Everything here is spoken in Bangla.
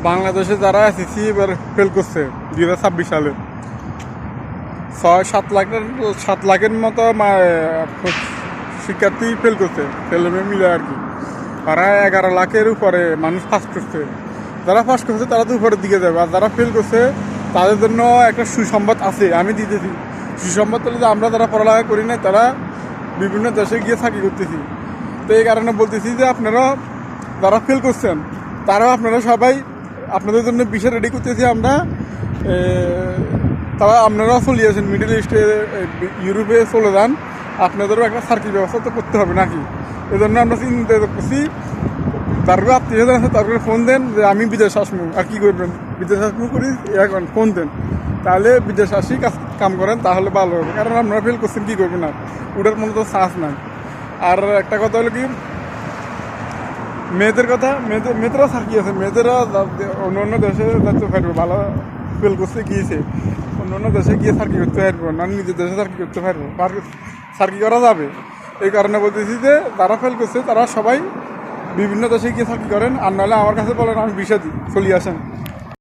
বাংলাদেশে যারা এসএসসি এবার ফেল করছে 2026 সালে 7 লাখের মতো শিক্ষার্থী ফেল করছে, ফেলে মিলে আর কি। তারা 11 লাখের উপরে মানুষ পাস করছে। যারা পাস করছে তারা তো উপরের দিকে যাবে, আর যারা ফেল করছে তাদের জন্য একটা সুসংবাদ আছে, আমি দিতেছি। সুসংবাদ হলে যে আমরা যারা পড়ালেখা করি না তারা বিভিন্ন দেশে গিয়ে চাকরি করতেছি। তো এই কারণে বলতেছি যে আপনারা যারা ফেল করছেন তারাও আপনারা সবাই আপনাদের জন্য বিষয় রেডি করতেছি আমরা। তারা আপনারাও চলে আসেন মিডল ইস্টে, ইউরোপে চলে যান, আপনাদেরও একটা চাকরির ব্যবস্থা তো করতে হবে নাকি। এই জন্য আমরা চিন্তা করছি, তারপরে আত্মীয় আছে তারপরে ফোন দেন যে আমি বিদেশ আসবো, আর কী করবেন, বিদেশ আসবো করি এখন ফোন দেন, তাহলে বিদেশ আসি কাম করেন, তাহলে ভালো হবে। কারণ আপনারা ফেল করছেন, কী করবেন, আর ওটার মনে তো চান্স নাই। আর একটা কথা হলো কি, মেয়েদের কথা, মেয়েদেরও চাকরি আছে, মেয়েদেরও অন্য অন্য দেশে যাতে পারবে, ভালো ফেল করতে গিয়েছে অন্য অন্য দেশে গিয়ে চাকরি করতে পারবো না, নিজের দেশে চাকরি করতে পারবো, চাকরি করা যাবে। এই কারণে বলতেছি যে যারা ফেল করছে তারা সবাই বিভিন্ন দেশে গিয়ে চাকরি করেন, আর নাহলে আমার কাছে বলেন, আমি ভিসা দিই, চলে আসেন।